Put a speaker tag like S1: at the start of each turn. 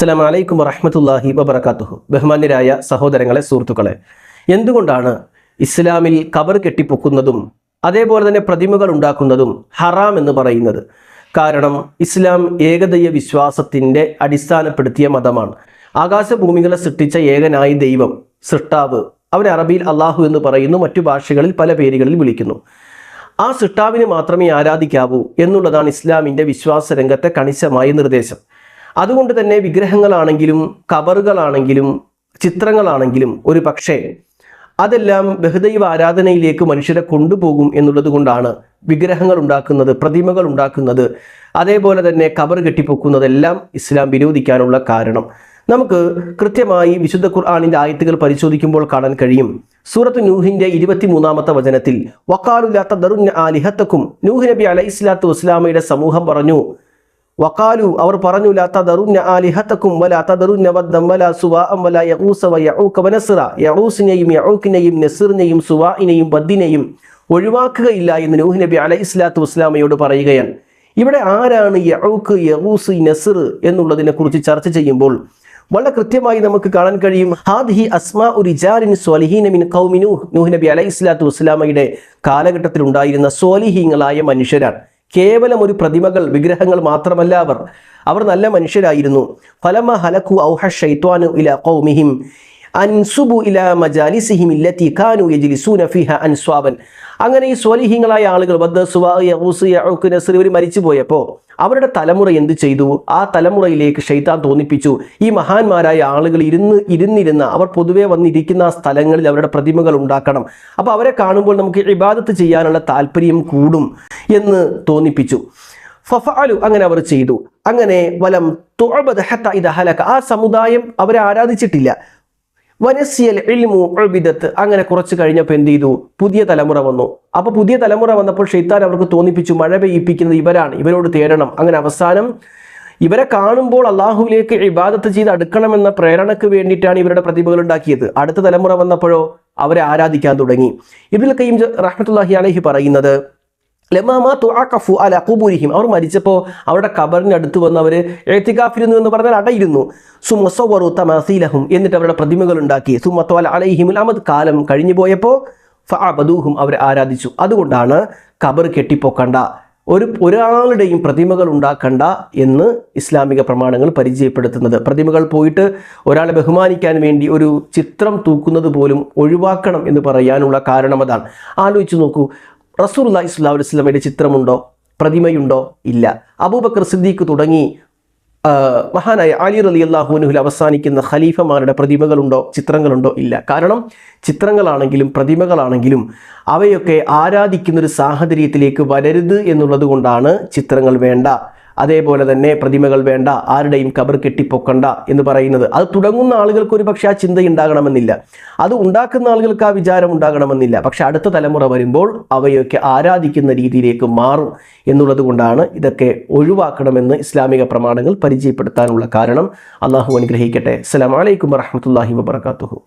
S1: അസ്സലാമു അലൈക്കും വറഹ്മത്തുള്ളാഹി വബറകാതുഹു. ബഹുമാന്യരായ സഹോദരങ്ങളെ, സുഹൃത്തുക്കളെ, എന്തുകൊണ്ടാണ് ഇസ്ലാമിൽ ഖബർ കെട്ടിപ്പൊക്കുന്നതും അതേപോലെ തന്നെ പ്രതിമകൾ ഉണ്ടാക്കുന്നതും ഹറാം എന്ന് പറയുന്നത്? കാരണം ഇസ്ലാം ഏകദൈവ വിശ്വാസത്തിൻ്റെ അടിസ്ഥാനപ്പെടുത്തിയ മതമാണ്. ആകാശഭൂമികളെ സൃഷ്ടിച്ച ഏകനായ ദൈവം, സൃഷ്ടാവ്, അവനെ അറബിയിൽ അള്ളാഹു എന്ന് പറയുന്നു, മറ്റു ഭാഷകളിൽ പല പേരുകളിൽ വിളിക്കുന്നു. ആ സൃഷ്ടാവിനെ മാത്രമേ ആരാധിക്കാവൂ എന്നുള്ളതാണ് ഇസ്ലാമിൻ്റെ വിശ്വാസ രംഗത്തെ കണിശമായ നിർദ്ദേശം. അതുകൊണ്ട് തന്നെ വിഗ്രഹങ്ങളാണെങ്കിലും ഖബറുകളാണെങ്കിലും ചിത്രങ്ങളാണെങ്കിലും ഒരു പക്ഷേ അതെല്ലാം ബഹുദൈവ ആരാധനയിലേക്ക് മനുഷ്യരെ കൊണ്ടുപോകും എന്നുള്ളത് കൊണ്ടാണ് വിഗ്രഹങ്ങൾ ഉണ്ടാക്കുന്നത്, പ്രതിമകൾ ഉണ്ടാക്കുന്നത്, അതേപോലെ തന്നെ ഖബർ കെട്ടിപ്പൊക്കുന്നതെല്ലാം ഇസ്ലാം വിരോധിക്കാനുള്ള കാരണം. നമുക്ക് കൃത്യമായി വിശുദ്ധ ഖുർആനിൻ്റെ ആയത്തുകൾ പരിശോധിക്കുമ്പോൾ കാണാൻ കഴിയും. സൂറത്ത് നൂഹിൻ്റെ 23-ാമത്തെ വചനത്തിൽ വഖാലു ലാ തദറുന്ന ആലിഹത്തക്കും, നൂഹ് നബി അലൈഹിസ്സലാത്തു വസ്സലാമയുടെ സമൂഹം പറഞ്ഞു, വഖാലു അവർ പറഞ്ഞു, ലാ തദറുന്ന ആലിഹത്തക്കും വലാ തദറുന്ന വദ്ദം വലാ സുവാഅം വലാ യഊസ വയഊക വനസ്റ, യഊസിനെയും യഊക്കിനെയും നസ്റിനെയും സുവാഇനെയും വദ്ദിനെയും ഒഴിവാക്കുകയില്ല എന്ന് നൂഹ് നബി അലൈഹിസ്സലാത്തു വസ്സലാമയോട് പറയുകയാണ്. ഇവിടെ ആരാണ് യഊക്ക്, യഊസ്, നസ്ർ എന്നുള്ളതിനെ കുറിച്ച് ചർച്ച ചെയ്യുമ്പോൾ വളരെ കൃത്യമായി നമുക്ക് കാണാൻ കഴിയും. ഹാദിഹി അസ്മാഉ റിജാലിൻ സ്വാലിഹീന മിൻ ഖൗമി നൂഹ്, നൂഹ് നബി അലൈഹിസ്സലാത്തു വസ്സലാമയുടെ കാലഘട്ടത്തിൽ ഉണ്ടായിരുന്ന സ്വാലിഹീങ്ങളായ മനുഷ്യരാണ്. കേവലം ഒരു പ്രതിമകൾ, വിഗ്രഹങ്ങൾ മാത്രമല്ല, അവർ നല്ല മനുഷ്യരായിരുന്നു. ഫലമ ഹലകു ഔഹ ശൈത്വാനു ഇലാ ഖൗമിഹിം അൻസുബു ഇലാ മജാലിസിഹിം ഇല്ലതി കാനു യജ്ലിസൂന ഫിഹാ അൻസ്വാബൻ. അങ്ങനെ ഈ സ്വാലിഹീങ്ങളായ ആളുകൾ വദ്ദ, സുവാ, യഊസ്, യഊഖ്, നസ്ർ ഇവർ മരിച്ചു പോയപ്പോൾ അവരുടെ തലമുറ എന്ത് ചെയ്തു? ആ തലമുറയിലേക്ക് ശൈത്താൻ തോന്നിപ്പിച്ചു, ഈ മഹാന്മാരായ ആളുകൾ ഇരുന്നിരുന്ന അവർ പൊതുവെ വന്നിരിക്കുന്ന ആ സ്ഥലങ്ങളിൽ അവരുടെ പ്രതിമകൾ ഉണ്ടാക്കണം, അപ്പോൾ അവരെ കാണുമ്പോൾ നമുക്ക് ഇബാദത്ത് ചെയ്യാനുള്ള താല്പര്യം കൂടും എന്ന് തോന്നിപ്പിച്ചു. ഫഫഅലു, അങ്ങനെ അവർ ചെയ്തു. അങ്ങനെ വലം തുഅബദ ഹത്ത ഇദ ഹലക, ആ സമുദായം അവരെ ആരാധിച്ചിട്ടില്ല. വനസിയൽ ഇൽമു ഉബിദത്ത്, അങ്ങനെ കുറച്ച് കഴിഞ്ഞപ്പോൾ എന്ത് ചെയ്തു? പുതിയ തലമുറ വന്നു. അപ്പോൾ പുതിയ തലമുറ വന്നപ്പോൾ ശൈത്താൻ അവർക്ക് തോന്നിപ്പിച്ചു, മഴ പെയ്യിപ്പിക്കുന്നത് ഇവരാണ്, ഇവരോട് തേടണം. അങ്ങനെ അവസാനം ഇവരെ കാണുമ്പോൾ അള്ളാഹുവിലേക്ക് ഇബാദത്ത് ചെയ്ത് അടുക്കണമെന്ന പ്രേരണയ്ക്ക് വേണ്ടിയിട്ടാണ് ഇവരുടെ പ്രതിഭകൾ ഉണ്ടാക്കിയത്. അടുത്ത തലമുറ വന്നപ്പോഴോ അവരെ ആരാധിക്കാൻ തുടങ്ങി. ഇബ്നുൽ ഖയ്യിം റഹ്മത്തുള്ളാഹി അലൈഹി പറയുന്നത്, അവർ മരിച്ചപ്പോൾ അവരുടെ ഖബറിന് അടുത്ത് വന്ന് അവർ എഅ്തികാഫിരുന്നു എന്ന് പറഞ്ഞാൽ അടയിരുന്നു. സുമസവറു തമാസീലഹും, എന്നിട്ട് അവരുടെ പ്രതിമകൾ ഉണ്ടാക്കി. സുമത്വല അലൈഹിമുൽ അമദ്, കാലം കഴിഞ്ഞു പോയപ്പോൾ ഫഅബദൂഹും, അവരെ ആരാധിച്ചു. അതുകൊണ്ടാണ് ഖബർ കെട്ടിപ്പൊക്കണ്ട, ഒരാളുടെയും പ്രതിമകൾ ഉണ്ടാക്കണ്ട എന്ന് ഇസ്ലാമിക പ്രമാണങ്ങൾ പരിചയപ്പെടുത്തുന്നത്. പ്രതിമകൾ പോയിട്ട് ഒരാളെ ബഹുമാനിക്കാൻ വേണ്ടി ഒരു ചിത്രം തൂക്കുന്നത് പോലും ഒഴിവാക്കണം എന്ന് പറയാനുള്ള കാരണം അതാണ്. ആലോചിച്ച് നോക്കൂ, റസൂലുള്ളാഹി സ്വല്ലല്ലാഹു അലൈഹി വസല്ലമയുടെ ചിത്രമുണ്ടോ? പ്രതിമയുണ്ടോ? ഇല്ല. അബൂബക്കർ സിദ്ദീഖ് തുടങ്ങി മഹാനായ അലി റളിയല്ലാഹു അൻഹുവിൽ അവസാനിക്കുന്ന ഖലീഫമാരുടെ പ്രതിമകളുണ്ടോ? ചിത്രങ്ങളുണ്ടോ? ഇല്ല. കാരണം ചിത്രങ്ങളാണെങ്കിലും പ്രതിമകളാണെങ്കിലും അവയൊക്കെ ആരാധിക്കുന്നൊരു സാഹചര്യത്തിലേക്ക് വരരുത് എന്നുള്ളത് കൊണ്ടാണ് ചിത്രങ്ങൾ വേണ്ട, അതേപോലെ തന്നെ പ്രതിമകൾ വേണ്ട, ആരുടെയും ഖബർ കെട്ടിപ്പൊക്കണ്ട എന്ന് പറയുന്നത്. അത് തുടങ്ങുന്ന ആളുകൾക്ക് ഒരു പക്ഷേ ആ ചിന്തയുണ്ടാകണമെന്നില്ല, അത് ഉണ്ടാക്കുന്ന ആളുകൾക്ക് ആ വിചാരം ഉണ്ടാകണമെന്നില്ല. പക്ഷെ അടുത്ത തലമുറ വരുമ്പോൾ അവയൊക്കെ ആരാധിക്കുന്ന രീതിയിലേക്ക് മാറും എന്നുള്ളത് കൊണ്ടാണ് ഇതൊക്കെ ഒഴിവാക്കണമെന്ന് ഇസ്ലാമിക പ്രമാണങ്ങൾ പരിചയപ്പെടുത്താനുള്ള കാരണം. അള്ളാഹു അനുഗ്രഹിക്കട്ടെ. അസ്സലാമു അലൈക്കും വറഹ്മത്തുള്ളാഹി വബറകാതുഹു.